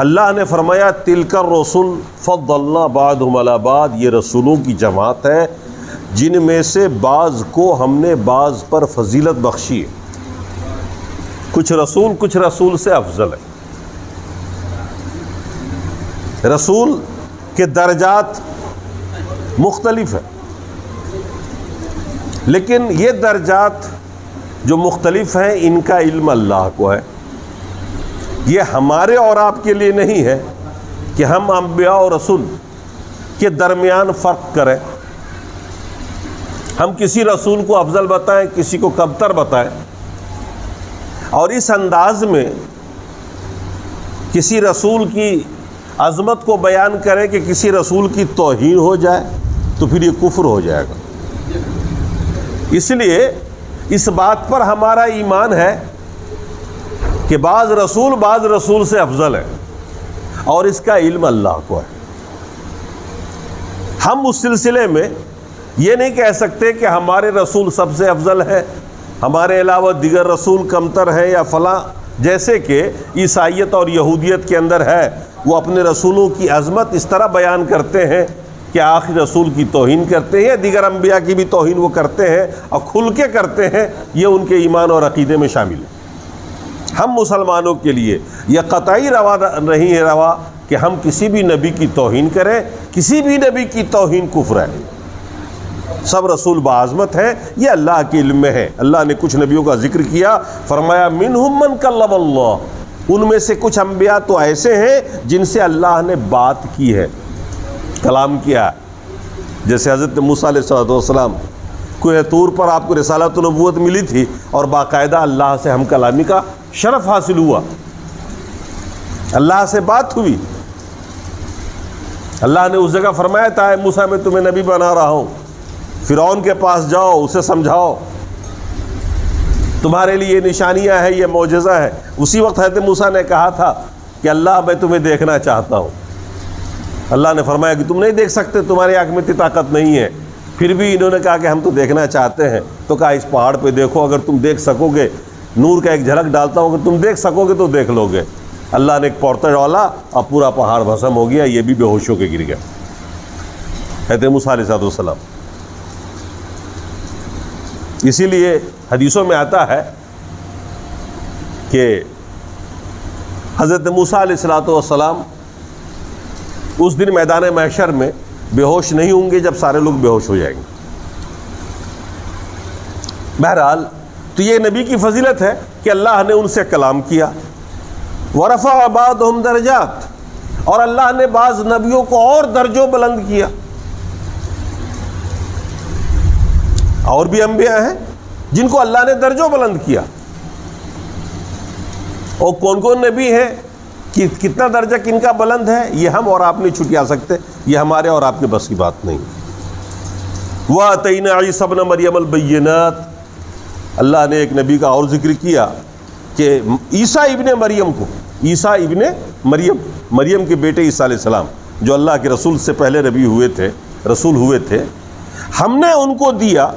اللہ نے فرمایا تلک الرسل فضلنا بعضهم علی بعض، یہ رسولوں کی جماعت ہے جن میں سے بعض کو ہم نے بعض پر فضیلت بخشی ہے۔ کچھ رسول سے افضل ہے۔ رسول کے درجات مختلف ہیں، لیکن یہ درجات جو مختلف ہیں ان کا علم اللہ کو ہے۔ یہ ہمارے اور آپ کے لیے نہیں ہے کہ ہم انبیاء اور رسول کے درمیان فرق کریں، ہم کسی رسول کو افضل بتائیں، کسی کو کمتر بتائیں، اور اس انداز میں کسی رسول کی عظمت کو بیان کریں کہ کسی رسول کی توہین ہو جائے تو پھر یہ کفر ہو جائے گا۔ اس لیے اس بات پر ہمارا ایمان ہے کہ بعض رسول سے افضل ہے، اور اس کا علم اللہ کو ہے۔ ہم اس سلسلے میں یہ نہیں کہہ سکتے کہ ہمارے رسول سب سے افضل ہے، ہمارے علاوہ دیگر رسول کمتر ہیں یا فلاں، جیسے کہ عیسائیت اور یہودیت کے اندر ہے۔ وہ اپنے رسولوں کی عظمت اس طرح بیان کرتے ہیں کہ آخری رسول کی توہین کرتے ہیں، دیگر انبیاء کی بھی توہین وہ کرتے ہیں اور کھل کے کرتے ہیں، یہ ان کے ایمان اور عقیدے میں شامل ہے۔ ہم مسلمانوں کے لیے یہ قطعی روا نہیں ہے روا کہ ہم کسی بھی نبی کی توہین کریں، کسی بھی نبی کی توہین کفر ہے۔ سب رسول باعظمت ہیں، یہ اللہ کے علم میں ہے۔ اللہ نے کچھ نبیوں کا ذکر کیا، فرمایا منہم من کلم اللہ، ان میں سے کچھ انبیاء تو ایسے ہیں جن سے اللہ نے بات کی ہے، کلام کیا، جیسے حضرت موسیٰ علیہ السلام کوہ طور پر آپ کو رسالت و نبوت ملی تھی اور باقاعدہ اللہ سے ہم کلامی کا شرف حاصل ہوا، اللہ سے بات ہوئی۔ اللہ نے اس جگہ فرمایا تھا اے موسیٰ میں تمہیں نبی بنا رہا ہوں، فرعون کے پاس جاؤ، اسے سمجھاؤ، تمہارے لیے یہ نشانیاں ہیں، یہ معجزہ ہے۔ اسی وقت حضرت موسیٰ نے کہا تھا کہ اللہ میں تمہیں دیکھنا چاہتا ہوں۔ اللہ نے فرمایا کہ تم نہیں دیکھ سکتے، تمہاری آنکھ میں اتنی طاقت نہیں ہے۔ پھر بھی انہوں نے کہا کہ ہم تو دیکھنا چاہتے ہیں، تو کہا اس پہاڑ پہ دیکھو، اگر تم دیکھ سکو گے، نور کا ایک جھلک ڈالتا ہوں، اگر تم دیکھ سکو گے تو دیکھ لو گے۔ اللہ نے ایک پورتا ڈالا اور پورا پہاڑ بھسم ہو گیا، یہ بھی بے ہوش ہو کے گر گیا، حضرت موسیٰ علیہ السلام۔ اسی لیے حدیثوں میں آتا ہے کہ حضرت موسیٰ علیہ السلام اس دن میدان محشر میں بے ہوش نہیں ہوں گے جب سارے لوگ بے ہوش ہو جائیں گے۔ بہرحال تو یہ نبی کی فضیلت ہے کہ اللہ نے ان سے کلام کیا۔ ورفع بعضهم درجات، اور اللہ نے بعض نبیوں کو اور درجوں بلند کیا۔ اور بھی انبیاء ہیں جن کو اللہ نے درجوں بلند کیا، اور کون کون نبی ہیں، کتنا درجہ کن کا بلند ہے، یہ ہم اور آپ نہیں چھٹیا سکتے، یہ ہمارے اور آپ کے بس کی بات نہیں۔ وَآتَيْنَا عِيسَى ابْنَ مَرْيَمَ الْبَيِّنَاتِ، اللہ نے ایک نبی کا اور ذکر کیا کہ عیسیٰ ابن مریم کو، عیسیٰ ابن مریم کے بیٹے عیسیٰ علیہ السلام جو اللہ کے رسول سے پہلے نبی ہوئے تھے، رسول ہوئے تھے، ہم نے ان کو دیا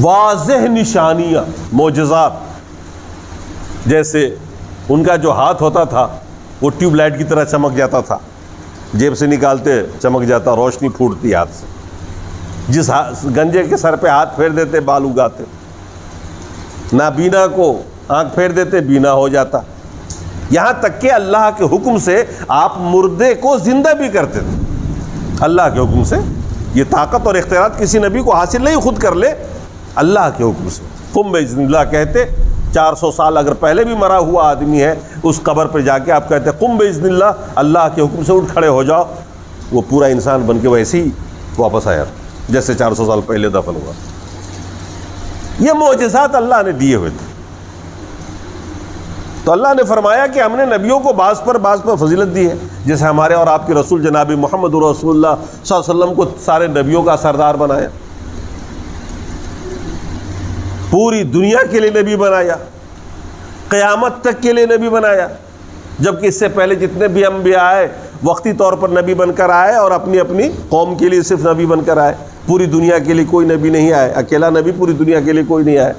واضح نشانیاں، معجزات۔ جیسے ان کا جو ہاتھ ہوتا تھا وہ ٹیوب لائٹ کی طرح چمک جاتا تھا، جیب سے نکالتے چمک جاتا، روشنی پھوٹتی ہاتھ سے، جس گنجے کے سر پہ ہاتھ پھیر دیتے بال اگاتے، نابینا کو آنکھ پھیر دیتے بینا ہو جاتا، یہاں تک کہ اللہ کے حکم سے آپ مردے کو زندہ بھی کرتے تھے۔ اللہ کے حکم سے، یہ طاقت اور اختیارات کسی نبی کو حاصل نہیں، خود کر لے، اللہ کے حکم سے قم بإذن اللہ کہتے۔ 400 سال اگر پہلے بھی مرا ہوا آدمی ہے، اس قبر پہ جا کے آپ کہتے قم بإذن اللہ، اللہ کے حکم سے اٹھ کھڑے ہو جاؤ، وہ پورا انسان بن کے ویسے ہی واپس آیا جیسے 400 سال پہلے دفن ہوا۔ یہ معجزات اللہ نے دیے ہوئے تھے۔ تو اللہ نے فرمایا کہ ہم نے نبیوں کو بعض پر فضیلت دی ہے، جیسے ہمارے اور آپ کے رسول جناب محمد رسول اللہ صلی اللہ علیہ وسلم کو سارے نبیوں کا سردار بنایا، پوری دنیا کے لیے نبی بنایا، قیامت تک کے لیے نبی بنایا، جبکہ اس سے پہلے جتنے بھی انبیاء آئے وقتی طور پر نبی بن کر آئے اور اپنی اپنی قوم کے لیے صرف نبی بن کر آئے، پوری دنیا کے لیے کوئی نبی نہیں آئے، اکیلا نبی پوری دنیا کے لیے کوئی نہیں آئے۔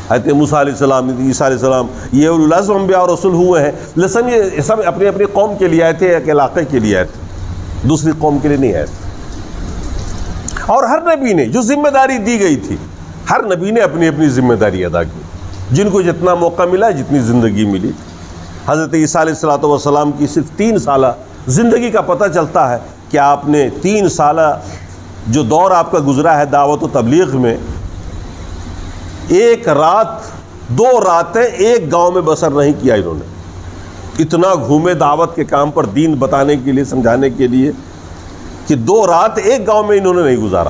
حضرت موسیٰ علیہ السلام، عیسیٰ علیہ السلام، یہ اولو العزم انبیاء اور رسول ہوئے ہیں، لیکن یہ سب اپنی اپنی قوم کے لیے آئے تھے، ایک علاقے کے لیے آئے تھے، دوسری قوم کے لیے نہیں آئے تھے۔ اور ہر نبی نے جو ذمہ داری دی گئی تھی، ہر نبی نے اپنی اپنی ذمہ داری ادا کی، جن کو جتنا موقع ملا، جتنی زندگی ملی۔ حضرت عیسیٰ علیہ السلام کی صرف 3 سالہ زندگی کا پتہ چلتا ہے کہ آپ نے 3 سالہ جو دور آپ کا گزرا ہے دعوت و تبلیغ میں، 1 رات 2 راتیں ایک گاؤں میں بسر نہیں کیا انہوں نے، اتنا گھومے دعوت کے کام پر، دین بتانے کے لیے، سمجھانے کے لیے، کہ 2 رات ایک گاؤں میں انہوں نے نہیں گزارا،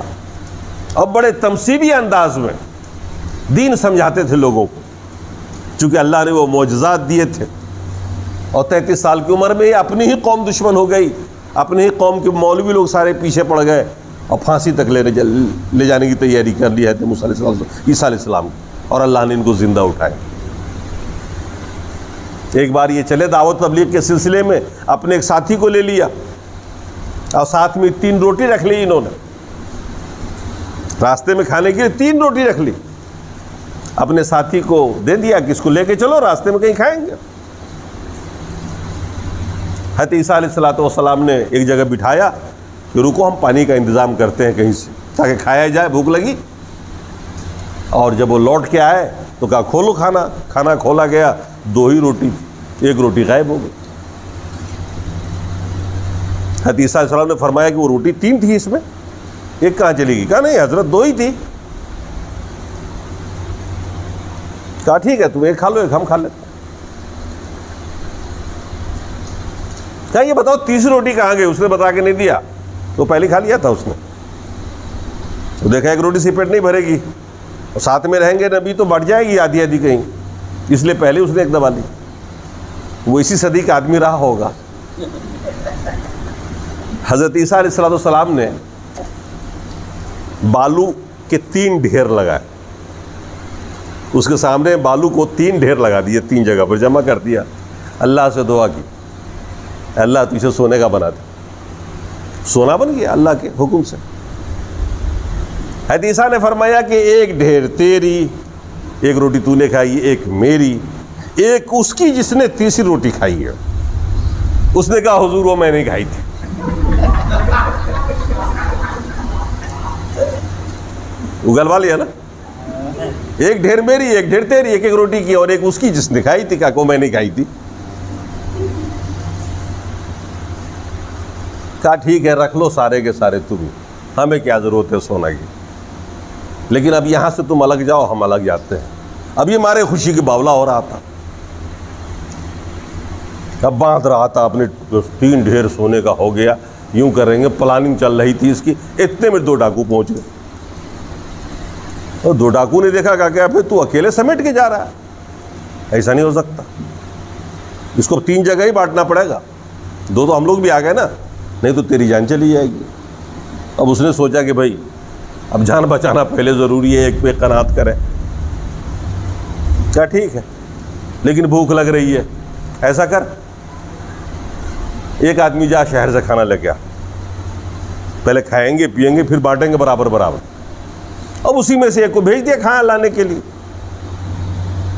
اور بڑے تمثیلی انداز میں دین سمجھاتے تھے لوگوں کو، چونکہ اللہ نے وہ معجزات دیے تھے۔ اور 33 سال کی عمر میں یہ اپنی ہی قوم دشمن ہو گئی، اپنی ہی قوم کے مولوی لوگ سارے پیچھے پڑ گئے، اور پھانسی تک لے جانے کی تیاری کر لی ہے عیسیٰ علیہ السلام، اور اللہ نے ان کو زندہ اٹھایا۔ ایک بار یہ چلے دعوت تبلیغ کے سلسلے میں، اپنے ایک ساتھی کو لے لیا، اور ساتھ میں 3 روٹی رکھ لی انہوں نے، راستے میں کھانے کے لیے 3 روٹی رکھ لی، اپنے ساتھی کو دے دیا کہ اس کو لے کے چلو، راستے میں کہیں کھائیں گے۔ حضرت عیسیٰ علیہ السلام نے ایک جگہ بٹھایا کہ رکو، ہم پانی کا انتظام کرتے ہیں کہیں سے تاکہ کھایا جائے، بھوک لگی۔ اور جب وہ لوٹ کے آئے تو کہا کھولو کھانا، کھانا کھولا گیا، 2 ہی روٹی، 1 روٹی غائب ہو گئی۔ حضرت عیسیٰ علیہ السلام نے فرمایا کہ وہ روٹی 3 تھی، اس میں 1 کہاں چلی گئی؟ کہا نہیں حضرت 2 ہی تھی۔ کہا ٹھیک ہے، تم 1 کھا لو، 1 ہم کھا لیتے۔ کہا یہ بتاؤ تیسری روٹی کہاں گئی؟ اس نے بتا کے نہیں دیا، تو پہلے کھا لیا تھا اس نے۔ تو دیکھا 1 روٹی سے پیٹ نہیں بھرے گی، اور ساتھ میں رہیں گے نبی تو بڑھ جائے گی آدھی آدھی کہیں، اس لیے پہلے اس نے 1 دبا لی۔ وہ اسی صدی کا آدمی رہا ہوگا۔ حضرت عیسیٰ علیہ السلام نے بالو کے 3 ڈھیر لگائے، اس کے سامنے بالو کو 3 ڈھیر لگا دیے، 3 جگہ پر جمع کر دیا، اللہ سے دعا کی، اللہ تو اسے سونے کا بنا دے۔ سونا بن گیا اللہ کے حکم سے۔ حضرت عیسیٰ نے فرمایا کہ 1 ڈھیر تیری، 1 روٹی تو نے کھائی، 1 میری، 1 اس کی جس نے تیسری روٹی کھائی ہے۔ اس نے کہا حضور وہ میں نے کھائی تھی۔ اگلوا لیا نا، 1 ڈھیر میری، 1 ڈھیر تیری، 1 روٹی کی، اور 1 اس کی جس نے کھائی تھی، کہا کو میں نے کھائی تھی۔ کہا ٹھیک ہے رکھ لو سارے کے سارے تم، ہمیں کیا ضرورت ہے سونا کی، لیکن اب یہاں سے تم الگ جاؤ، ہم الگ جاتے ہیں۔ اب یہ ہمارے خوشی کے باولا ہو رہا تھا، اب باندھ رہا تھا اپنے 3 ڈھیر سونے کا ہو گیا، یوں کریں گے، پلاننگ چل رہی تھی اس کی۔ اتنے میں 2 ڈاکو پہنچ گئے، اور 2 ڈاکو نے دیکھا، کہا کہ پھر تو اکیلے سمیٹ کے جا رہا ہے، ایسا نہیں ہو سکتا، اس کو 3 جگہ ہی بانٹنا پڑے گا، 2 تو ہم لوگ بھی آ گئے نا، نہیں تو تیری جان چلی جائے گی۔ اب اس نے سوچا کہ بھائی اب جان بچانا پہلے ضروری ہے، 1 پہ قناعت کرے۔ کیا ٹھیک ہے، لیکن بھوک لگ رہی ہے، ایسا کر 1 آدمی جا شہر سے کھانا لے کے آ، پہلے کھائیں گے پیئیں گے پھر بانٹیں گے برابر برابر۔ اب اسی میں سے 1 کو بھیج دیا کھانا لانے کے لیے۔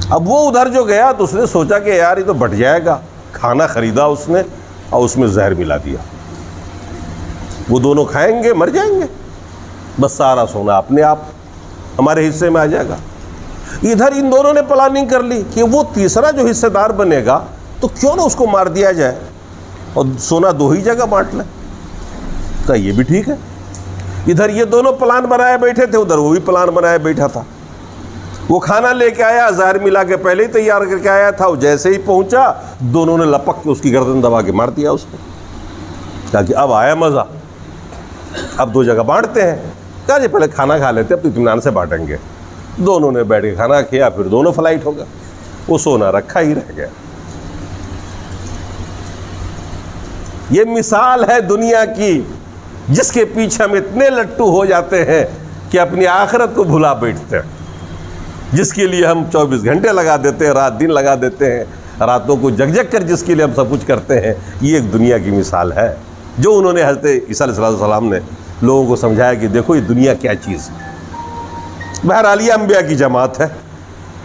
اب وہ ادھر جو گیا تو اس نے سوچا کہ یار یہ تو بٹ جائے گا، کھانا خریدا اس نے اور اس میں زہر ملا دیا، وہ دونوں کھائیں گے مر جائیں گے، بس سارا سونا اپنے آپ ہمارے حصے میں آ جائے گا۔ ادھر ان دونوں نے پلاننگ کر لی کہ وہ تیسرا جو حصے دار بنے گا تو کیوں نہ اس کو مار دیا جائے اور سونا 2 ہی جگہ بانٹ لیں۔ کہا یہ بھی ٹھیک ہے۔ ادھر یہ دونوں پلان بنائے بیٹھے تھے، ادھر وہ بھی پلان بنائے بیٹھا تھا۔ وہ کھانا لے کے آیا، زہر ملا کے پہلے ہی تیار کر کے آیا تھا، وہ جیسے ہی پہنچا دونوں نے لپک کے اس کی گردن دبا کے مار دیا اس کو۔ کہا کہ اب آیا مزہ، اب 2 جگہ بانٹتے ہیں۔ کہا جی پہلے کھانا کھا لیتے، اب تو اطمینان سے بانٹیں گے۔ دونوں نے بیٹھ کے کھانا کیا، پھر دونوں فلائٹ ہو گئے، وہ سونا رکھا ہی رہ گیا۔ یہ مثال ہے دنیا کی، جس کے پیچھے ہم اتنے لٹو ہو جاتے ہیں کہ اپنی آخرت کو بھلا بیٹھتے ہیں، جس کے لیے ہم 24 گھنٹے لگا دیتے ہیں، رات دن لگا دیتے ہیں، راتوں کو جگ جگ کر جس کے لیے ہم سب کچھ کرتے ہیں۔ یہ ایک دنیا کی مثال ہے جو انہوں نے حضرت عیسیٰ علیہ السلام نے لوگوں کو سمجھایا کہ دیکھو یہ دنیا کیا چیز ہے۔ بہرحال یہ انبیاء کی جماعت ہے،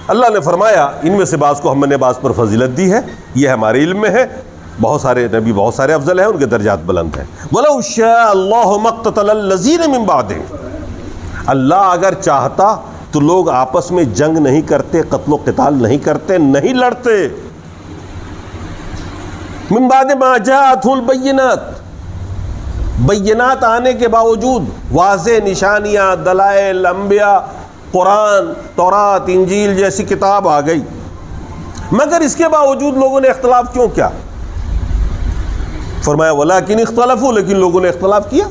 اللہ نے فرمایا ان میں سے بعض کو ہم نے بعض پر فضیلت دی ہے، یہ ہمارے علم میں ہے، بہت سارے نبی بہت سارے افضل ہیں، ان کے درجات بلند ہیں۔ وَلَوْ شَاءَ اللَّهُ مَا اقْتَتَلَ الَّذِينَ مِن بَعْدِهِمْ، اللہ اگر چاہتا تو لوگ آپس میں جنگ نہیں کرتے، قتل و قتال نہیں کرتے، نہیں لڑتے۔ من بعد ما جاءتهم البینات، بینات آنے کے باوجود، واضح نشانیاں، دلائل، انبیاء، قرآن، تورات، انجیل جیسی کتاب آ گئی، مگر اس کے باوجود لوگوں نے اختلاف کیوں کیا؟ فرمایا وَلَٰكِنِ اخْتَلَفُوا، لیکن لوگوں نے اختلاف کیا،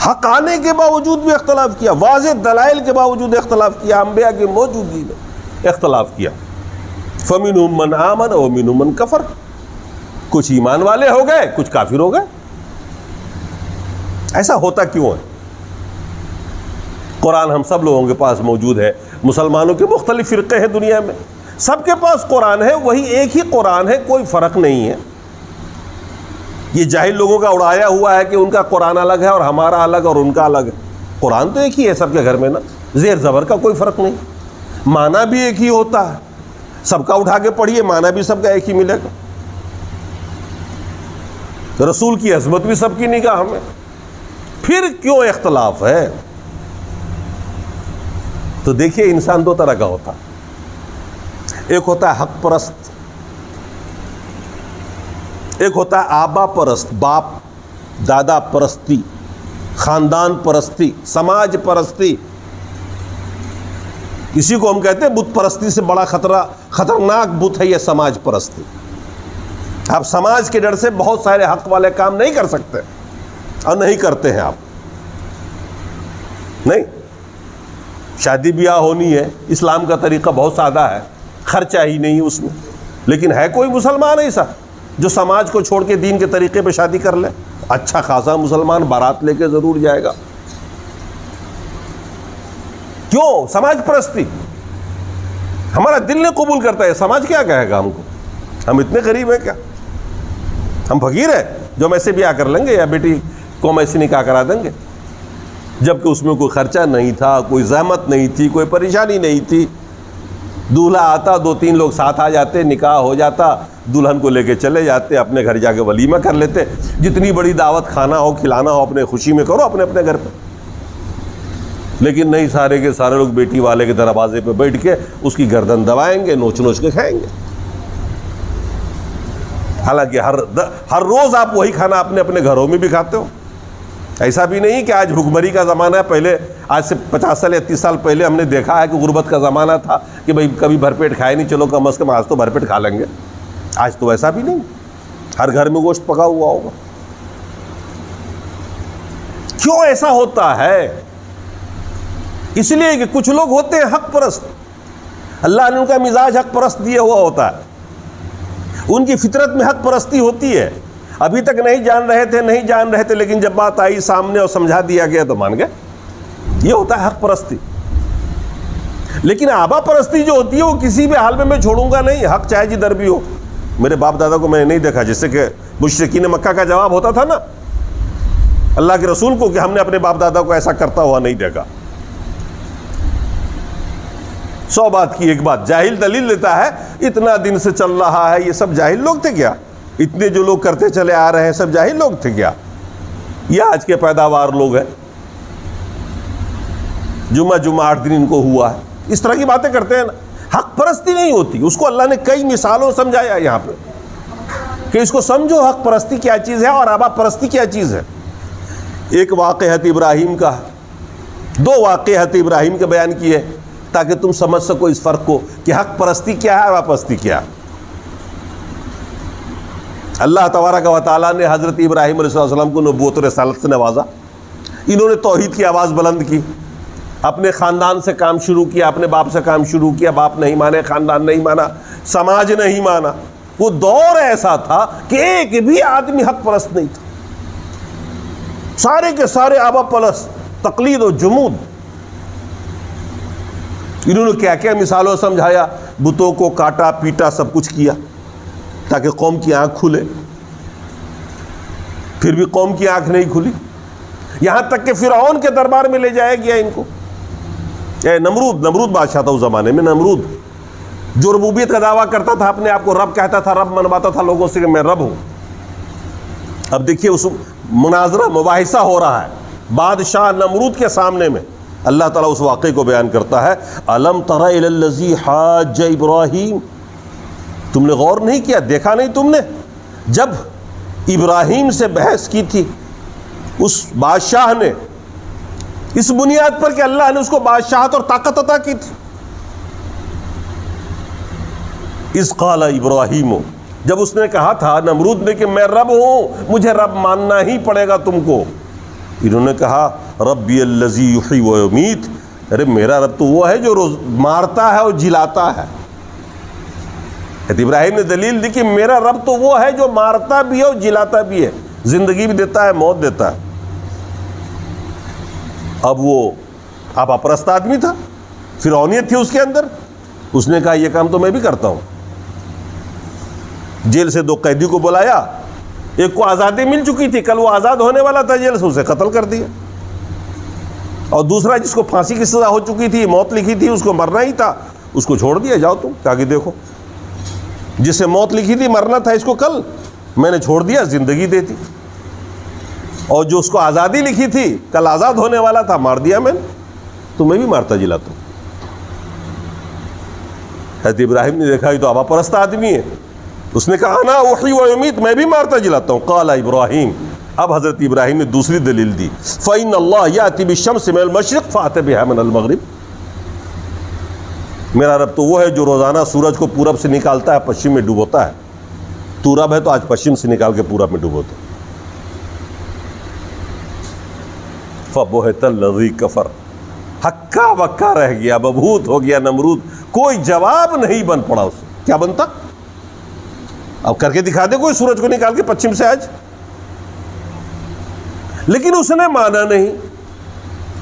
حق آنے کے باوجود بھی اختلاف کیا، واضح دلائل کے باوجود اختلاف کیا، انبیاء کی موجودگی میں اختلاف کیا۔ فَمِنْهُمْ مَنْ آمَنَ وَمِنْهُمْ مَنْ كَفَرَ، کچھ ایمان والے ہو گئے، کچھ کافر ہو گئے۔ ایسا ہوتا کیوں ہے؟ قرآن ہم سب لوگوں کے پاس موجود ہے، مسلمانوں کے مختلف فرقے ہیں دنیا میں، سب کے پاس قرآن ہے، وہی ایک ہی قرآن ہے، کوئی فرق نہیں ہے۔ یہ جاہل لوگوں کا اڑایا ہوا ہے کہ ان کا قرآن الگ ہے اور ہمارا الگ اور ان کا الگ ہے۔ قرآن تو ایک ہی ہے سب کے گھر میں نا، زیر زبر کا کوئی فرق نہیں، معنی بھی ایک ہی ہوتا ہے، سب کا اٹھا کے پڑھیے معنی بھی سب کا ایک ہی ملے گا۔ رسول کی عظمت بھی سب کی نگاہ میں، پھر کیوں اختلاف ہے؟ تو دیکھیے انسان دو طرح کا ہوتا ہے، ایک ہوتا ہے حق پرست، ایک ہوتا ہے آبا پرست، باپ دادا پرستی، خاندان پرستی، سماج پرستی۔ اسی کو ہم کہتے ہیں بت پرستی سے بڑا خطرناک بت ہے یہ سماج پرستی۔ آپ سماج کے ڈر سے بہت سارے حق والے کام نہیں کر سکتے اور نہیں کرتے ہیں آپ، نہیں۔ شادی بیاہ ہونی ہے، اسلام کا طریقہ بہت سادہ ہے، خرچہ ہی نہیں اس میں، لیکن ہے کوئی مسلمان ایسا جو سماج کو چھوڑ کے دین کے طریقے پہ شادی کر لے؟ اچھا خاصا مسلمان بارات لے کے ضرور جائے گا۔ کیوں؟ سماج پرستی، ہمارا دل نہیں قبول کرتا ہے، سماج کیا کہے گا ہم کو؟ ہم اتنے غریب ہیں کیا؟ ہم فقیر ہیں جو ہم ایسے بیاہ کر لیں گے یا بیٹی کو ہم ایسے نکاح کرا دیں گے، جبکہ اس میں کوئی خرچہ نہیں تھا، کوئی زحمت نہیں تھی، کوئی پریشانی نہیں تھی۔ دولہا آتا، 2-3 لوگ ساتھ آ جاتے، نکاح ہو جاتا، دلہن کو لے کے چلے جاتے، اپنے گھر جا کے ولیمہ کر لیتے، جتنی بڑی دعوت کھانا ہو کھلانا ہو اپنے خوشی میں کرو اپنے اپنے گھر پہ۔ لیکن نہیں، سارے کے سارے لوگ بیٹی والے کے دروازے پہ بیٹھ کے اس کی گردن دبائیں گے، نوچ نوچ کے کھائیں گے۔ حالانکہ ہر روز آپ وہی کھانا اپنے اپنے گھروں میں بھی کھاتے ہو۔ ایسا بھی نہیں کہ آج بھوکمری کا زمانہ ہے، پہلے آج سے 50 سال یا 30 سال پہلے ہم نے دیکھا ہے کہ غربت کا زمانہ تھا کہ بھئی کبھی بھرپیٹ کھائے نہیں، چلو کم از کم آج تو بھرپیٹ کھا لیں گے۔ آج تو ایسا بھی نہیں، ہر گھر میں گوشت پکا ہوا ہوگا۔ کیوں ایسا ہوتا ہے؟ اس لیے کہ کچھ لوگ ہوتے ہیں حق پرست، اللہ نے ان کا مزاج حق پرست دیا ہوا ہوتا ہے، ان کی فطرت میں حق پرستی ہوتی ہے۔ ابھی تک نہیں جان رہے تھے لیکن جب بات آئی سامنے اور سمجھا دیا گیا تو مان گئے، یہ ہوتا ہے حق پرستی۔ لیکن آبا پرستی جو ہوتی ہے وہ کسی بھی حال میں چھوڑوں گا نہیں، حق چاہے جدھر بھی ہو۔ میرے باپ دادا کو میں نے نہیں دیکھا، جس سے کہ مشرکین مکہ کا جواب ہوتا تھا نا اللہ کے رسول کو، کہ ہم نے اپنے باپ دادا کو ایسا کرتا ہوا نہیں دیکھا۔ 100 بات کی ایک بات، جاہل دلیل دیتا ہے اتنا دن سے چل رہا ہے، یہ سب جاہل لوگ تھے کیا؟ اتنے جو لوگ کرتے چلے آ رہے ہیں سب جاہل لوگ تھے کیا؟ یہ آج کے پیداوار لوگ ہیں، جمعہ 8 دن ان کو ہوا ہے، اس طرح کی باتیں کرتے ہیں نا۔ حق پرستی نہیں ہوتی، اس کو اللہ نے کئی مثالوں سمجھایا یہاں پہ کہ اس کو سمجھو حق پرستی کیا چیز ہے اور آبا پرستی کیا چیز ہے۔ ایک واقعہ ابراہیم کا، 2 واقعہ ابراہیم کے بیان کیے تاکہ تم سمجھ سکو اس فرق کو کہ حق پرستی کیا ہے، آبا پرستی کیا ہے۔ اللہ تبارک و تعالیٰ نے حضرت ابراہیم علیہ السلام کو نبوت و رسالت سے نوازا، انہوں نے توحید کی آواز بلند کی، اپنے خاندان سے کام شروع کیا، اپنے باپ سے کام شروع کیا، باپ نہیں مانے، خاندان نہیں مانا، سماج نہیں مانا۔ وہ دور ایسا تھا کہ ایک بھی آدمی حق پرست نہیں تھا، سارے کے سارے آبا پرست، تقلید و جمود۔ انہوں نے کیا کیا مثالوں سمجھایا، بتوں کو کاٹا پیٹا سب کچھ کیا تاکہ قوم کی آنکھ کھلے، پھر بھی قوم کی آنکھ نہیں کھلی، یہاں تک کہ فرعون کے دربار میں لے جایا گیا ان کو نمرود بادشاہ تھا اس زمانے میں، نمرود جو ربوبیت کا دعویٰ کرتا تھا، اپنے آپ کو رب کہتا تھا، رب منواتا تھا لوگوں سے کہ میں رب ہوں۔ اب دیکھیے اس مناظرہ مباحثہ ہو رہا ہے بادشاہ نمرود کے سامنے میں۔ اللہ تعالیٰ اس واقعے کو بیان کرتا ہے، الم تر الی الذی حاج ابراہیم، تم نے غور نہیں کیا، دیکھا نہیں تم نے جب ابراہیم سے بحث کی تھی اس بادشاہ نے، اس بنیاد پر کہ اللہ نے اس کو بادشاہت اور طاقت عطا کی تھی۔ اذ قال ابراہیم، جب اس نے کہا تھا نمرود نے کہ میں رب ہوں، مجھے رب ماننا ہی پڑے گا تم کو، انہوں نے کہا ربی الذی یحیی و یمیت، ارے میرا رب تو وہ ہے جو روز مارتا ہے اور جلاتا ہے۔ ابراہیم نے دلیل دی کہ میرا رب تو وہ ہے جو مارتا بھی ہے اور جلاتا بھی ہے، زندگی بھی دیتا ہے، موت دیتا ہے۔ اب وہ آپ اپرست آدمی تھا، فرعونیت تھی اس کے اندر، اس نے کہا یہ کام تو میں بھی کرتا ہوں۔ جیل سے 2 قیدی کو بلایا، ایک کو آزادی مل چکی تھی، کل وہ آزاد ہونے والا تھا جیل سے، اسے قتل کر دیا، اور دوسرا جس کو پھانسی کی سزا ہو چکی تھی، موت لکھی تھی، اس کو مرنا ہی تھا، اس کو چھوڑ دیا، جاؤ تم آگے دیکھو، جسے موت لکھی تھی مرنا تھا اس کو کل، میں نے چھوڑ دیا، زندگی دے دی، اور جو اس کو آزادی لکھی تھی کل آزاد ہونے والا تھا مار دیا میں نے، تو میں بھی مارتا جلاتا ہوں۔ حضرت ابراہیم نے دیکھا یہ تو ابا پرست آدمی ہے، اس نے کہا انا احیی و امیت، میں بھی مارتا جلاتا ہوں۔ قال ابراہیم، اب حضرت ابراہیم نے دوسری دلیل دی، فإن اللہ یأتی بالشمس من المشرق فأت بها من المغرب، میرا رب تو وہ ہے جو روزانہ سورج کو پورب سے نکالتا ہے، پشچم میں ڈبوتا ہے، تو رب ہے تو آج پشچم سے نکال کے پورب میں ڈبوتا ہے۔ فبہت الذی کفر، ہکا بکا رہ گیا، ببھوت ہو گیا نمرود، کوئی جواب نہیں بن پڑا اسے۔ کیا بنتا؟ اب کر کے دکھا دے کوئی سورج کو نکال کے پچھم سے آج، لیکن اس نے مانا نہیں،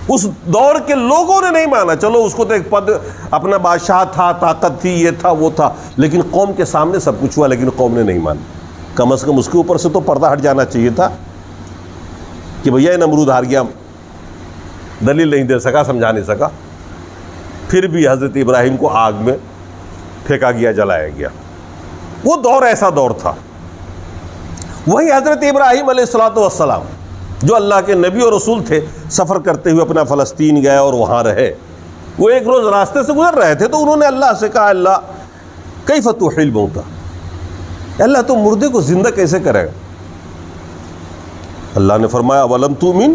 اس دور کے لوگوں نے نہیں مانا۔ چلو اس کو تو ایک پد، اپنا بادشاہ تھا، طاقت تھی، یہ تھا وہ تھا، لیکن قوم کے سامنے سب کچھ ہوا، لیکن قوم نے نہیں مانا۔ کم از کم اس کے اوپر سے تو پردہ ہٹ جانا چاہیے تھا کہ بھیا یہ نمرود ہار گیا، دلیل نہیں دے سکا، سمجھا نہیں سکا، پھر بھی حضرت ابراہیم کو آگ میں پھینکا گیا، جلایا گیا۔ وہ دور ایسا دور تھا۔ وہی حضرت ابراہیم علیہ الصلوۃ والسلام جو اللہ کے نبی اور رسول تھے، سفر کرتے ہوئے اپنا فلسطین گئے اور وہاں رہے۔ وہ ایک روز راستے سے گزر رہے تھے تو انہوں نے اللہ سے کہا، اللہ کیف تحیی الموتیٰ، اللہ تو مردے کو زندہ کیسے کرے گا؟ اللہ نے فرمایا اولم تؤمن،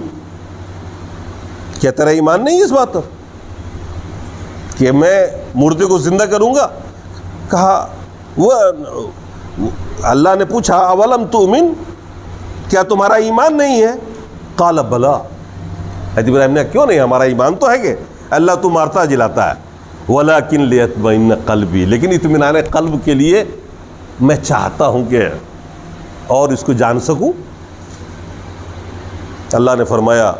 کیا تیرا ایمان نہیں اس بات پر کہ میں مردے کو زندہ کروں گا؟ کہا وہ اللہ نے پوچھا اولم تؤمن، کیا تمہارا ایمان نہیں ہے؟ قال بلا، حضرت ابراہیم نے کیوں نہیں، ہمارا ایمان تو ہے کہ اللہ تو مارتا جلاتا ہے، ولکن لیطمئن قلبی، لیکن اطمینان قلب کے لیے میں چاہتا ہوں کہ اور اس کو جان سکوں۔ اللہ نے فرمایا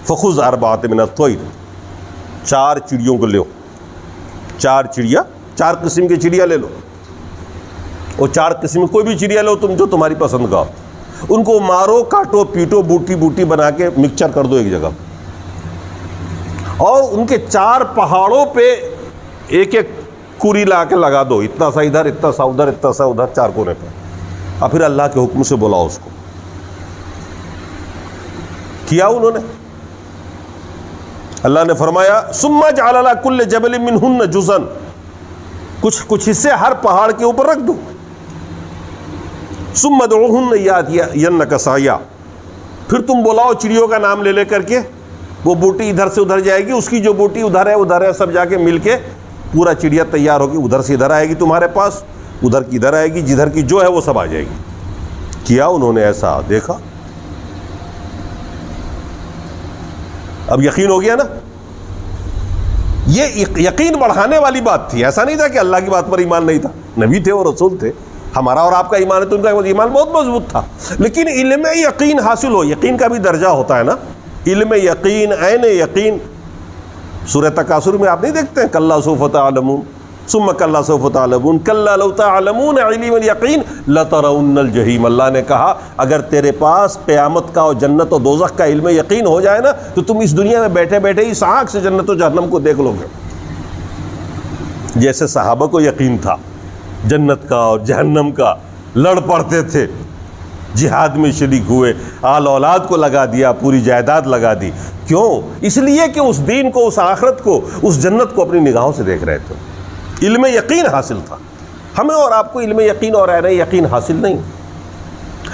فخذ اربعۃ من الطیر، 4 چڑیوں کو لو، 4 چڑیا، 4 قسم کی چڑیا لے لو، اور 4 قسم کوئی بھی چڑیا لو تم جو تمہاری پسند کا، ان کو مارو، کاٹو، پیٹو، بوٹی بوٹی بنا کے مکسچر کر دو ایک جگہ، اور ان کے 4 پہاڑوں پہ ایک ایک کوری لا کے لگا دو، اتنا سا ادھر، اتنا سا ادھر، اتنا سا ادھر، 4 کونے پہ، اور پھر اللہ کے حکم سے بلاؤ اس کو۔ کیا انہوں نے؟ اللہ نے فرمایا ثم جعل علی کل جبل منہن جزءا، کچھ حصے ہر پہاڑ کے اوپر رکھ دو، ثم ادعوہن یاتینک سعیا، پھر تم بلاؤ چڑیوں کا نام لے لے کر کے، وہ بوٹی ادھر سے ادھر جائے گی، اس کی جو بوٹی ادھر ہے سب جا کے مل کے پورا چڑیا تیار ہوگی، ادھر سے ادھر آئے گی تمہارے پاس، ادھر کی ادھر آئے گی، جدھر کی جو ہے وہ سب آ جائے گی۔ کیا انہوں نے ایسا؟ دیکھا، اب یقین ہو گیا نا۔ یہ یقین بڑھانے والی بات تھی، ایسا نہیں تھا کہ اللہ کی بات پر ایمان نہیں تھا، نبی تھے اور رسول تھے، ہمارا اور آپ کا ایمان ہے تو ان کا ایمان بہت مضبوط تھا، لیکن علم یقین حاصل ہو، یقین کا بھی درجہ ہوتا ہے نا، علم یقین، عین یقین۔ سورہ تکاثر میں آپ نہیں دیکھتے ہیں کلا سوف تعلمون، ثم کلا سوف تعلمون کلا لو تعلمون علم الیقین لترون الجحیم۔ اللہ نے کہا اگر تیرے پاس قیامت کا اور جنت و دوزخ کا علم یقین ہو جائے نا تو تم اس دنیا میں بیٹھے بیٹھے اس آنکھ سے جنت و جہنم کو دیکھ لو گے۔ جیسے صحابہ کو یقین تھا جنت کا اور جہنم کا، لڑ پڑتے تھے، جہاد میں شریک ہوئے، آل اولاد کو لگا دیا، پوری جائیداد لگا دی۔ کیوں؟ اس لیے کہ اس دین کو، اس آخرت کو، اس جنت کو اپنی نگاہوں سے دیکھ رہے تھے، علم یقین حاصل تھا۔ ہمیں اور آپ کو علم یقین اور عین یقین حاصل نہیں۔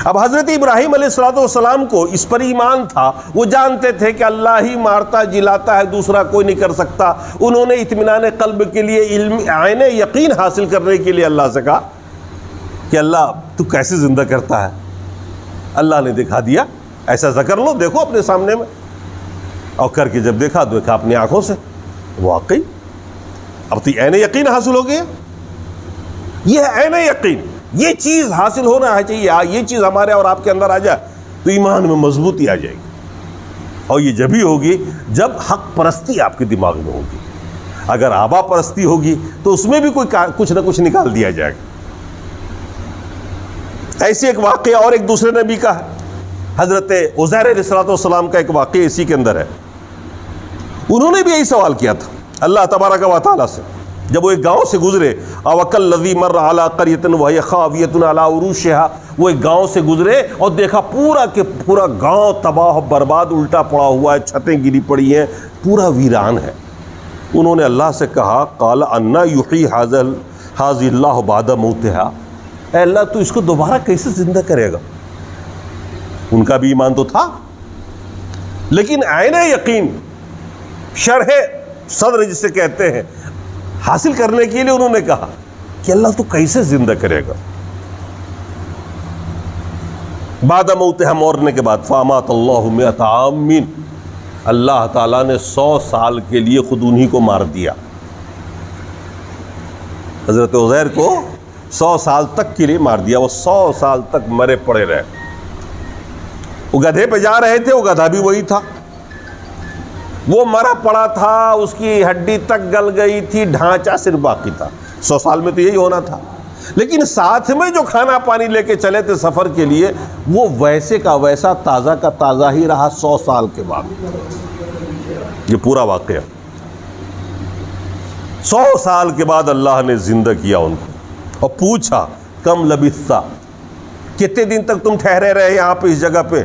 اب حضرت ابراہیم علیہ السلام کو اس پر ایمان تھا، وہ جانتے تھے کہ اللہ ہی مارتا جلاتا ہے، دوسرا کوئی نہیں کر سکتا۔ انہوں نے اطمینان قلب کے لیے، علم عین یقین حاصل کرنے کے لیے اللہ سے کہا کہ اللہ تو کیسے زندہ کرتا ہے؟ اللہ نے دکھا دیا، ایسا ذکر لو، دیکھو اپنے سامنے میں، اور کر کے جب دیکھا اپنی آنکھوں سے، واقعی اب تو عین یقین حاصل ہو گیا۔ یہ ہے عین یقین، یہ چیز حاصل ہونا چاہیے۔ یہ چیز ہمارے اور آپ کے اندر آ جائے تو ایمان میں مضبوطی آ جائے گی، اور یہ جب ہی ہوگی جب حق پرستی آپ کے دماغ میں ہوگی۔ اگر آبا پرستی ہوگی تو اس میں بھی کچھ نہ کچھ نکال دیا جائے گا۔ ایسے ایک واقعہ اور ایک دوسرے نبی کا ہے، حضرت عزیر علیہ السلام کا ایک واقعہ اسی کے اندر ہے۔ انہوں نے بھی یہی سوال کیا تھا اللہ تبارک و تعالیٰ سے، جب وہ ایک گاؤں سے گزرے، اوکل الذی مر علی قریۃ وہی خاویۃ علی عروشها، وہ ایک گاؤں سے گزرے اور دیکھا پورا کہ پورا گاؤں تباہ برباد، الٹا پڑا ہوا ہے، چھتیں گری پڑی ہیں، پورا ویران ہے۔ انہوں نے اللہ سے کہا قال انا یحیی ھذہ اللہ بعد موتھا، اے اللہ تو اس کو دوبارہ کیسے زندہ کرے گا؟ ان کا بھی ایمان تو تھا، لیکن عین یقین، شرح صدر جسے کہتے ہیں، حاصل کرنے کے لیے انہوں نے کہا کہ اللہ تو کیسے زندہ کرے گا؟ بعد موتھا، مرنے کے بعد، فامات اللہ مئۃ عام، اللہ تعالیٰ نے 100 سال کے لیے خود انہی کو مار دیا۔ حضرت عزیر کو 100 سال تک کے لیے مار دیا، وہ 100 سال تک مرے پڑے رہے۔ وہ گدھے پہ جا رہے تھے، وہ گدھا بھی وہی تھا، وہ مرا پڑا تھا، اس کی ہڈی تک گل گئی تھی، ڈھانچہ صرف باقی تھا۔ 100 سال میں تو یہی ہونا تھا، لیکن ساتھ میں جو کھانا پانی لے کے چلے تھے سفر کے لیے، وہ ویسے کا ویسا، تازہ کا تازہ ہی رہا 100 سال کے بعد۔ یہ پورا واقعہ 100 سال کے بعد اللہ نے زندہ کیا ان کو، اور پوچھا کم لبثت، کتنے دن تک تم ٹھہرے رہے یہاں پہ، اس جگہ پہ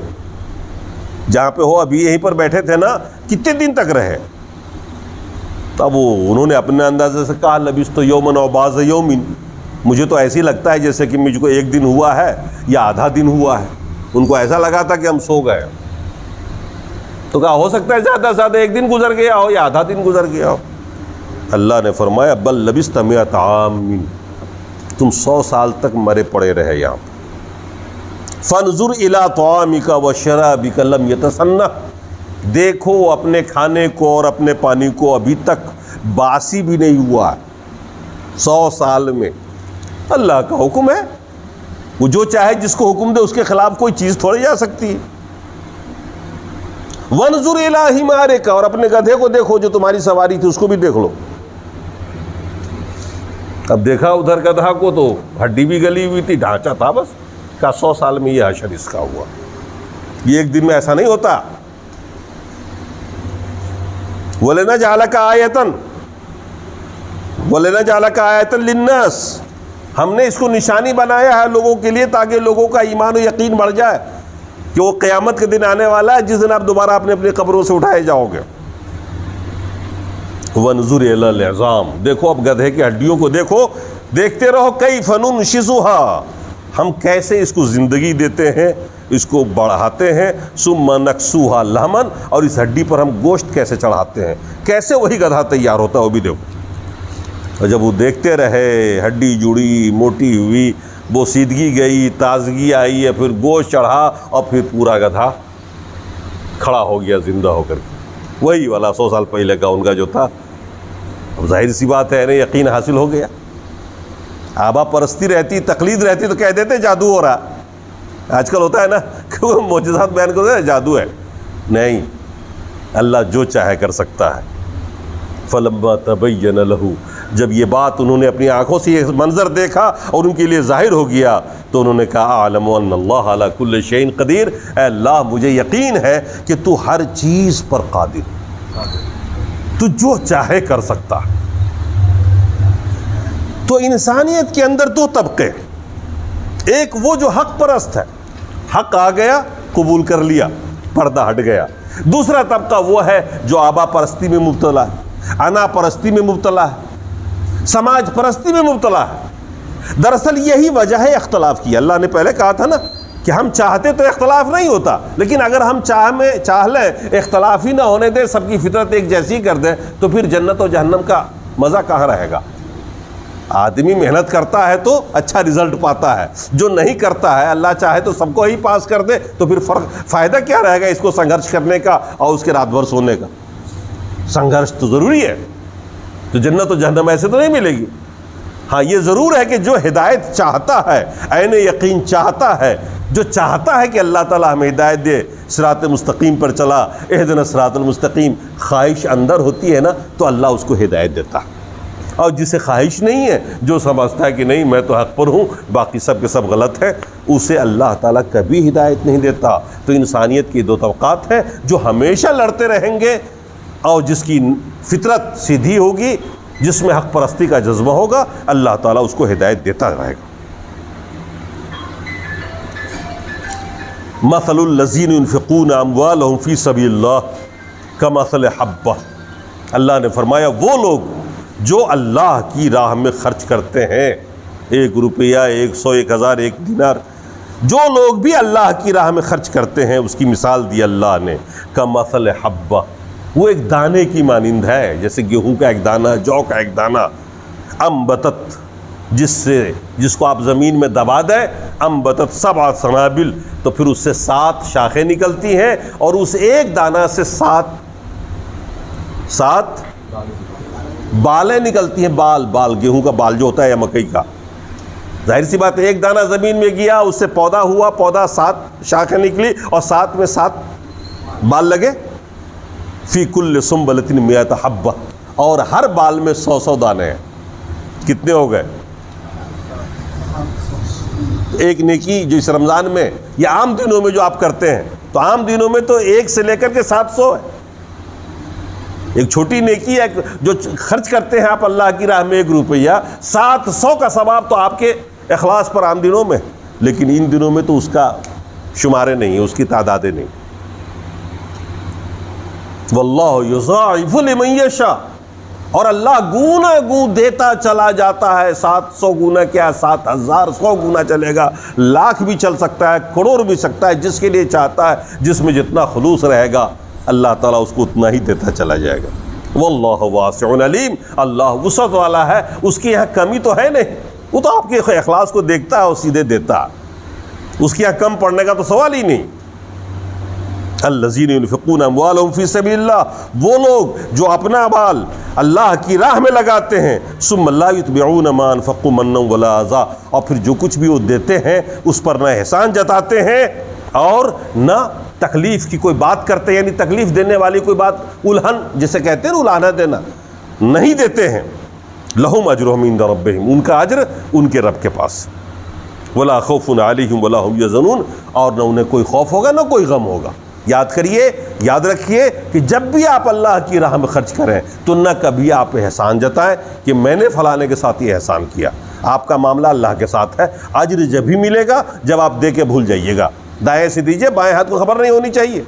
جہاں پہ ہو ابھی، یہیں پر بیٹھے تھے نا، کتنے دن تک رہے؟ تب انہوں نے اپنے اندازے سے کہا لبثت یوما او بعض یوم، مجھے تو ایسے ہی لگتا ہے جیسے کہ مجھ کو 1 دن ہوا ہے یا آدھا دن ہوا ہے۔ ان کو ایسا لگا تھا کہ ہم سو گئے، تو کہا ہو سکتا ہے زیادہ سے زیادہ 1 دن گزر گیا ہو یا آدھا دن گزر گیا ہو۔ اللہ نے فرمایا بل لبثت مئۃ عام، تم 100 سال تک مرے پڑے رہے یہاں۔ فانظر الی طعامک وشرابک لم یتسنہ، دیکھو اپنے کھانے کو اور اپنے پانی کو، ابھی تک باسی بھی نہیں ہوا ہے 100 سال میں۔ اللہ کا حکم ہے، وہ جو چاہے جس کو حکم دے اس کے خلاف کوئی چیز تھوڑی جا سکتی ہے۔ وانظر الی حمارک، اور اپنے گدھے کو دیکھو جو تمہاری سواری تھی، اس کو بھی دیکھ لو۔ اب دیکھا ادھر گدھا کو تو ہڈی بھی گلی ہوئی تھی، ڈھانچہ تھا، بس کا 100 سال میں یہ حشر اس کا ہوا۔ یہ 1 دن میں ایسا نہیں ہوتا۔ وَلِنَجْعَلَكَ آیَةً وَلِنَجْعَلَكَ آیَةً لِلنَّاسِ، ہم نے اس کو نشانی بنایا ہے لوگوں کے لیے، تاکہ لوگوں کا ایمان و یقین بڑھ جائے کہ وہ قیامت کے دن آنے والا ہے جس دن آپ دوبارہ اپنے اپنی قبروں سے اٹھائے جاؤ گے۔ وَانظُرْ إِلَى الْعِظَامِ، دیکھو اب گدھے کی ہڈیوں کو دیکھو، دیکھتے رہو کیف ننشزها، ہم کیسے اس کو زندگی دیتے ہیں، اس کو بڑھاتے ہیں، ثم نکسوها لحما، اور اس ہڈی پر ہم گوشت کیسے چڑھاتے ہیں، کیسے وہی گدھا تیار ہوتا ہے، وہ بھی دیکھو۔ اور جب وہ دیکھتے رہے، ہڈی جڑی، موٹی ہوئی، بوسیدگی گئی، تازگی آئی ہے، پھر گوشت چڑھا، اور پھر پورا گدھا کھڑا ہو گیا زندہ ہو کر کے، وہی والا 100 سال پہلے کا ان کا جو تھا۔ اب ظاہر سی بات ہے، انہیں یقین حاصل ہو گیا۔ آبا پرستی رہتی، تقلید رہتی تو کہہ دیتے جادو ہو رہا۔ آج کل ہوتا ہے نا کہ وہ معجزات بیان کرتے ہیں جادو ہے، نہیں، اللہ جو چاہے کر سکتا ہے۔ فَلَمَّا تَبَيَّنَ لَهُ جب یہ بات انہوں نے اپنی آنکھوں سے یہ منظر دیکھا اور ان کے لیے ظاہر ہو گیا تو انہوں نے کہا اعلم ان اللہ علی کل شیء قدیر، اے اللہ مجھے یقین ہے کہ تو ہر چیز پر قادر، تو جو چاہے کر سکتا۔ تو انسانیت کے اندر دو طبقے، ایک وہ جو حق پرست ہے، حق آ گیا قبول کر لیا، پردہ ہٹ گیا۔ دوسرا طبقہ وہ ہے جو آبا پرستی میں مبتلا ہے، انا پرستی میں مبتلا ہے، سماج پرستی میں مبتلا ہے۔ دراصل یہی وجہ ہے اختلاف کی۔ اللہ نے پہلے کہا تھا نا کہ ہم چاہتے تو اختلاف نہیں ہوتا، لیکن اگر ہم چاہ لیں اختلاف ہی نہ ہونے دیں، سب کی فطرت ایک جیسی کر دیں، تو پھر جنت و جہنم کا مزہ کہاں رہے گا؟ آدمی محنت کرتا ہے تو اچھا رزلٹ پاتا ہے، جو نہیں کرتا ہے اللہ چاہے تو سب کو ہی پاس کر دے، تو پھر فائدہ کیا رہے گا اس کو سنگھرش کرنے کا اور اس کے رات بھر سونے کا؟ سنگھرش تو ضروری ہے، تو جنت و جہنم ایسے تو نہیں ملے گی۔ ہاں یہ ضرور ہے کہ جو ہدایت چاہتا ہے، عین یقین چاہتا ہے، جو چاہتا ہے کہ اللہ تعالیٰ ہمیں ہدایت دے، صراط مستقیم پر چلا، اہدنا الصراط المستقیم، خواہش اندر ہوتی ہے نا تو اللہ اس کو ہدایت دیتا ہے۔ اور جسے خواہش نہیں ہے، جو سمجھتا ہے کہ نہیں میں تو حق پر ہوں باقی سب کے سب غلط ہیں، اسے اللہ تعالیٰ کبھی ہدایت نہیں دیتا۔ تو انسانیت کی دو طبقات ہیں، جو ہمیشہ لڑتے رہیں گے اور جس کی فطرت سیدھی ہوگی، جس میں حق پرستی کا جذبہ ہوگا، اللہ تعالیٰ اس کو ہدایت دیتا رہے گا۔ مثل الذین ينفقون اموالهم فی سبیل اللہ کمثل حبہ، اللہ نے فرمایا وہ لوگ جو اللہ کی راہ میں خرچ کرتے ہیں، 1 روپیہ، 100، 1000، 1 دینار، جو لوگ بھی اللہ کی راہ میں خرچ کرتے ہیں اس کی مثال دی اللہ نے، کمثل حبہ، وہ ایک دانے کی مانند ہے، جیسے گیہوں کا ایک دانہ، جو کا ایک دانہ، انبتت، جس کو آپ زمین میں دبا دیں، انبتت 7 سنابل، تو پھر اس سے 7 شاخیں نکلتی ہیں، اور اس ایک دانہ سے 7 بالیں نکلتی ہیں۔ بال گیہوں کا بال جو ہوتا ہے یا مکئی کا، ظاہر سی بات ہے ایک دانہ زمین میں گیا، اس سے پودا ہوا، پودا 7 شاخیں نکلی اور 7 میں 7 بال لگے، فی کل سنبلۃ 100 حبہ، اور ہر بال میں 100 دانے ہیں۔ کتنے ہو گئے؟ ایک نیکی جو اس رمضان میں یا عام دنوں میں جو آپ کرتے ہیں، تو عام دنوں میں تو 1 سے لے کر کے 700 ہے۔ ایک چھوٹی نیکی ہے جو خرچ کرتے ہیں آپ اللہ کی راہ میں 1 روپیہ، 700 کا ثواب تو آپ کے اخلاص پر عام دنوں میں، لیکن ان دنوں میں تو اس کا شمارے نہیں ہے، اس کی تعدادیں نہیں۔ واللہ یضاعف لمن یشاء، اور اللہ گونا گون دیتا چلا جاتا ہے۔ 700 گنا کیا، 7100 گنا چلے گا، لاکھ بھی چل سکتا ہے، کروڑ بھی سکتا ہے، جس کے لیے چاہتا ہے، جس میں جتنا خلوص رہے گا اللہ تعالیٰ اس کو اتنا ہی دیتا چلا جائے گا۔ واللہ واسع علیم، اللہ وسعت والا ہے، اس کی یہاں کمی تو ہے نہیں، وہ تو آپ کے اخلاص کو دیکھتا ہے اور سیدھے دیتا ہے، اس کے یہاں کم پڑنے کا تو سوال ہی نہیں۔ الذین ينفقون اموالهم فی سبیل اللہ، وہ لوگ جو اپنا مال اللہ کی راہ میں لگاتے ہیں، ثم لا یتبعون ما انفقوا منا ولا اذى، اور پھر جو کچھ بھی وہ دیتے ہیں اس پر نہ احسان جتاتے ہیں اور نہ تکلیف کی کوئی بات کرتے ہیں، یعنی تکلیف دینے والی کوئی بات، الہن جسے کہتے ہیں نا، الہانہ دینا، نہیں دیتے ہیں۔ لہم اجرہم عند ربہم، ان کا اجر ان کے رب کے پاس، ولا خوف علیہم ولا هم یحزنون، اور نہ انہیں کوئی خوف ہوگا نہ کوئی غم ہوگا۔ یاد کریے، یاد رکھیے کہ جب بھی آپ اللہ کی راہ میں خرچ کریں تو نہ کبھی آپ احسان جتائیں کہ میں نے فلانے کے ساتھ یہ احسان کیا۔ آپ کا معاملہ اللہ کے ساتھ ہے، اجر جب ہی ملے گا جب آپ دے کے بھول جائیے گا۔ دائیں سے دیجئے، بائیں ہاتھ کو خبر نہیں ہونی چاہیے،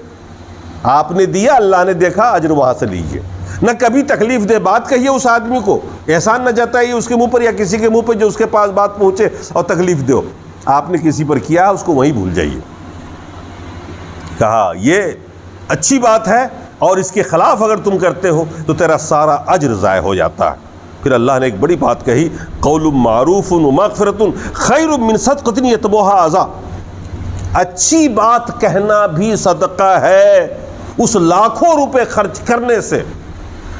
آپ نے دیا، اللہ نے دیکھا، اجر وہاں سے لیجئے۔ نہ کبھی تکلیف دہ بات کہیے اس آدمی کو، احسان نہ جتائیے اس کے منہ پر یا کسی کے منہ پہ جو اس کے پاس بات پہنچے اور تکلیف دو۔ آپ نے کسی پر کیا اس کو وہیں بھول جائیے۔ کہا یہ اچھی بات ہے، اور اس کے خلاف اگر تم کرتے ہو تو تیرا سارا اجر ضائع ہو جاتا ہے۔ پھر اللہ نے ایک بڑی بات کہی، قول معروف ومغفرۃ خیر من صدقۃ یتبعها اذى، اچھی بات کہنا بھی صدقہ ہے، اس لاکھوں روپے خرچ کرنے سے،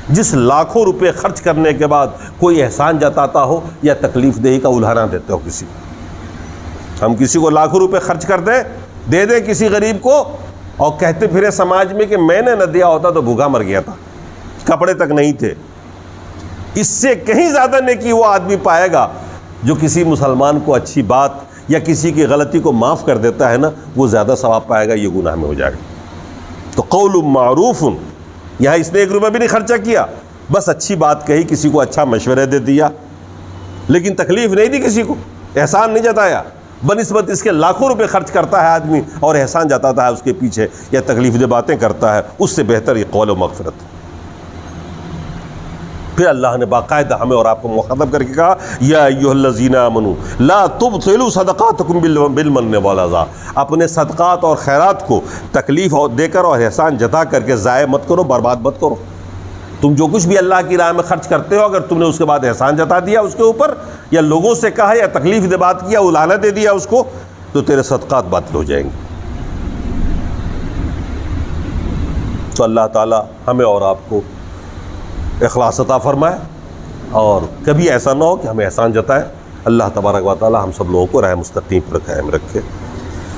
جس لاکھوں روپے خرچ کرنے کے بعد کوئی احسان جتاتا ہو یا تکلیف دہی کا الہانہ دیتے ہو کسی کو۔ ہم کسی کو لاکھوں روپے خرچ کر دیں، دے دیں کسی غریب کو، اور کہتے پھرے سماج میں کہ میں نے نہ دیا ہوتا تو بھوکا مر گیا تھا، کپڑے تک نہیں تھے، اس سے کہیں زیادہ نیکی وہ آدمی پائے گا جو کسی مسلمان کو اچھی بات یا کسی کی غلطی کو معاف کر دیتا ہے نا، وہ زیادہ ثواب پائے گا، یہ گناہ میں ہو جائے گا۔ تو قول معروف، یہاں اس نے 1 روپیہ بھی نہیں خرچہ کیا، بس اچھی بات کہی، کسی کو اچھا مشورہ دے دیا، لیکن تکلیف نہیں دی کسی کو، احسان نہیں جتایا، بنسبت اس کے لاکھوں روپے خرچ کرتا ہے آدمی اور احسان جتاتا ہے اس کے پیچھے یا تکلیف دہ باتیں کرتا ہے، اس سے بہتر یہ قول و مغفرت۔ پھر اللہ نے باقاعدہ ہمیں اور آپ کو مخاطب کر کے کہا، یا ایھا الذین آمنوا لا تبطلوا صدقاتکم بالمن والعذا، اپنے صدقات اور خیرات کو تکلیف دے کر اور احسان جتا کر کے ضائع مت کرو، برباد مت کرو۔ تم جو کچھ بھی اللہ کی راہ میں خرچ کرتے ہو، اگر تم نے اس کے بعد احسان جتا دیا اس کے اوپر، یا لوگوں سے کہا یا تکلیف دے بات کیا، الانا دے دیا اس کو، تو تیرے صدقات باطل ہو جائیں گے۔ تو اللہ تعالی ہمیں اور آپ کو اخلاص عطا فرمائے، اور کبھی ایسا نہ ہو کہ ہمیں احسان جتائے۔ اللہ تبارک و تعالی ہم سب لوگوں کو راہ مستقیم پر قائم رکھے۔